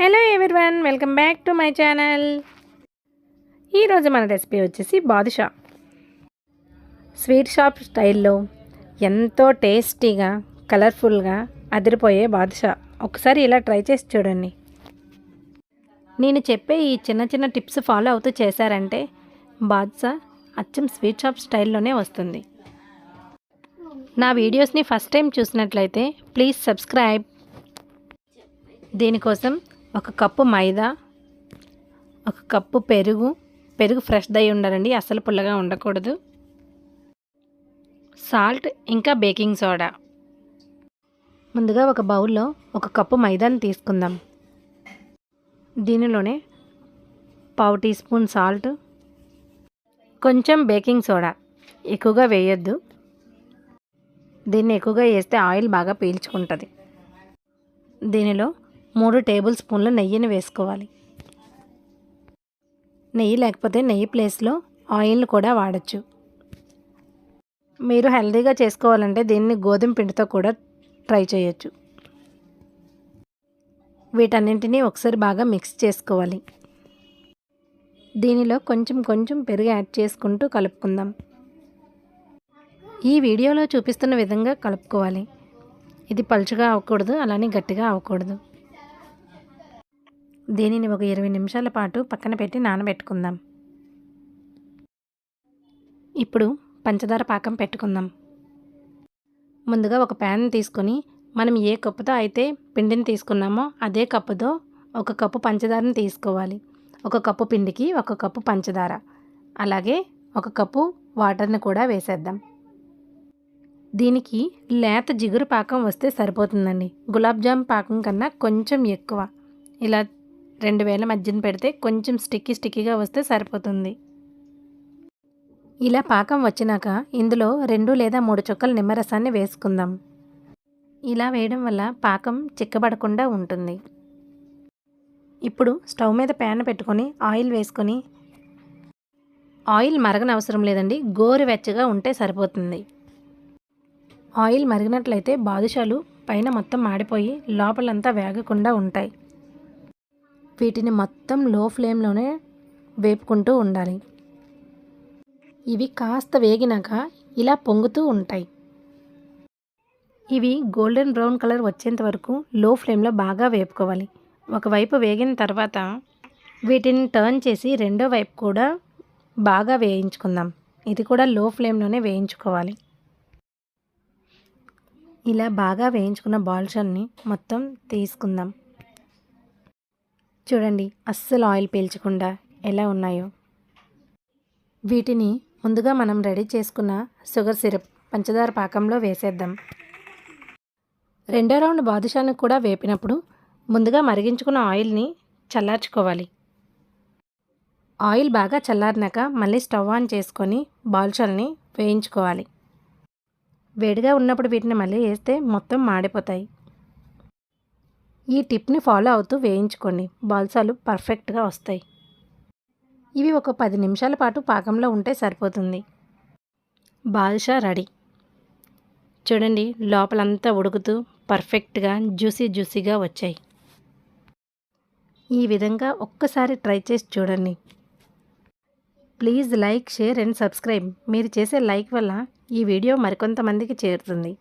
Hello everyone, welcome back to my channel. ఈరోజు మన recipe వచ్చేసి బాదుషా. స్వీట్ షాప్ స్టైల్లో ఎంతో టేస్టీగా, కలర్ఫుల్గా అదిరిపోయే బాదుషా. ఒకసారి ఇలా ట్రై చేసి చూడండి. నేను చెప్పే ఈ చిన్న చిన్న టిప్స్ ఫాలో అవుతూ చేశారంటే బాదుషా అచ్చం స్వీట్ షాప్ స్టైల్లోనే వస్తుంది. నా వీడియోస్ని ఫస్ట్ టైం చూసినట్లయితే ప్లీజ్ సబ్స్క్రైబ్. దీనికోసం 1 కప్పు మైదా, 1 కప్పు పెరుగు ఫ్రెష్ దై ఉండాలండి, అస్సలు పుల్లగా ఉండకూడదు. సాల్ట్ ఇంకా బేకింగ్ సోడా. ముందుగా ఒక బౌల్లో 1 కప్పు మైదాని తీసుకుందాం. దీనిలోనే 1/2 టీ స్పూన్ సాల్ట్, కొంచెం బేకింగ్ సోడా. ఎక్కువగా వేయొద్దు, దీన్ని ఎక్కువగా వేస్తే ఆయిల్ బాగా పీల్చుకుంటుంది. దీనిలో 3 టేబుల్ స్పూన్ల నెయ్యిని వేసుకోవాలి. నెయ్యి లేకపోతే నెయ్యి ప్లేస్లో ఆయిల్ని కూడా వాడచ్చు. మీరు హెల్తీగా చేసుకోవాలంటే దీన్ని గోధుమ పిండితో కూడా ట్రై చేయొచ్చు. వీటన్నింటినీ ఒకసారి బాగా మిక్స్ చేసుకోవాలి. దీనిలో కొంచెం పెరుగు యాడ్ చేసుకుంటూ కలుపుకుందాం. ఈ వీడియోలో చూపిస్తున్న విధంగా కలుపుకోవాలి. ఇది పలుచగా అవ్వకూడదు, అలానే గట్టిగా అవ్వకూడదు. దీనిని ఒక 20 నిమిషాల పాటు పక్కన పెట్టి నానబెట్టుకుందాం. ఇప్పుడు పంచదార పాకం పెట్టుకుందాం. ముందుగా ఒక ప్యాన్ తీసుకొని మనం ఏ కప్పుతో అయితే పిండిని తీసుకున్నామో అదే కప్పుతో 1 కప్పు పంచదారని తీసుకోవాలి. 1 కప్పు పిండికి 1 కప్పు పంచదార, అలాగే 1 కప్పు వాటర్ని కూడా వేసేద్దాం. దీనికి లేత జిగురు పాకం వస్తే సరిపోతుందండి. గులాబ్ జామ్ పాకం కన్నా కొంచెం ఎక్కువ. ఇలా 2 వేల మధ్యన పెడితే కొంచెం స్టిక్కీగా వస్తే సరిపోతుంది. ఇలా పాకం వచ్చినాక ఇందులో 2 లేదా 3 చుక్కల నిమ్మరసాన్ని వేసుకుందాం. ఇలా వేయడం వల్ల పాకం చిక్కబడకుండా ఉంటుంది. ఇప్పుడు స్టవ్ మీద ప్యాన్ పెట్టుకొని ఆయిల్ వేసుకొని, ఆయిల్ మరగనవసరం లేదండి, గోరువెచ్చగా ఉంటే సరిపోతుంది. ఆయిల్ మరిగినట్లయితే బాదుషాలు పైన మొత్తం మాడిపోయి లోపలంతా వేగకుండా ఉంటాయి. వీటిని మొత్తం లో ఫ్లేమ్లోనే వేపుకుంటూ ఉండాలి. ఇవి కాస్త వేగినాక ఇలా పొంగుతూ ఉంటాయి. ఇవి గోల్డెన్ బ్రౌన్ కలర్ వచ్చేంత వరకు లో ఫ్లేమ్లో బాగా వేపుకోవాలి. ఒకవైపు వేగిన తర్వాత వీటిని టర్న్ చేసి రెండో వైపు కూడా బాగా వేయించుకుందాం. ఇది కూడా లో ఫ్లేమ్లోనే వేయించుకోవాలి. ఇలా బాగా వేయించుకున్న బాదుషాల్ని మొత్తం తీసుకుందాం. చూడండి, అస్సలు ఆయిల్ పీల్చకుండా ఎలా ఉన్నాయో. వీటిని ముందుగా మనం రెడీ చేసుకున్న షుగర్ సిరప్ పంచదార పాకంలో వేసేద్దాం. రెండో రౌండ్ బాదుషాను కూడా వేపినప్పుడు ముందుగా మరిగించుకున్న ఆయిల్ని చల్లార్చుకోవాలి. ఆయిల్ బాగా చల్లారినాక మళ్ళీ స్టవ్ ఆన్ చేసుకొని బాదుషాల్ని వేయించుకోవాలి. వేడిగా ఉన్నప్పుడు వీటిని మళ్ళీ వేస్తే మొత్తం మాడిపోతాయి. ఈ టిప్ని ఫాలో అవుతూ వేయించుకోండి, బాదుషాలు పర్ఫెక్ట్గా వస్తాయి. ఇవి ఒక 10 నిమిషాల పాటు పాకంలో ఉంటే సరిపోతుంది. బాదుషా రెడీ. చూడండి, లోపలంతా ఉడుకుతూ పర్ఫెక్ట్గా జ్యూసీగా వచ్చాయి. ఈ విధంగా ఒక్కసారి ట్రై చేసి చూడండి. Please like, share and subscribe. మీరు చేసే లైక్ వల్ల ఈ వీడియో మరికొంతమందికి చేరుతుంది.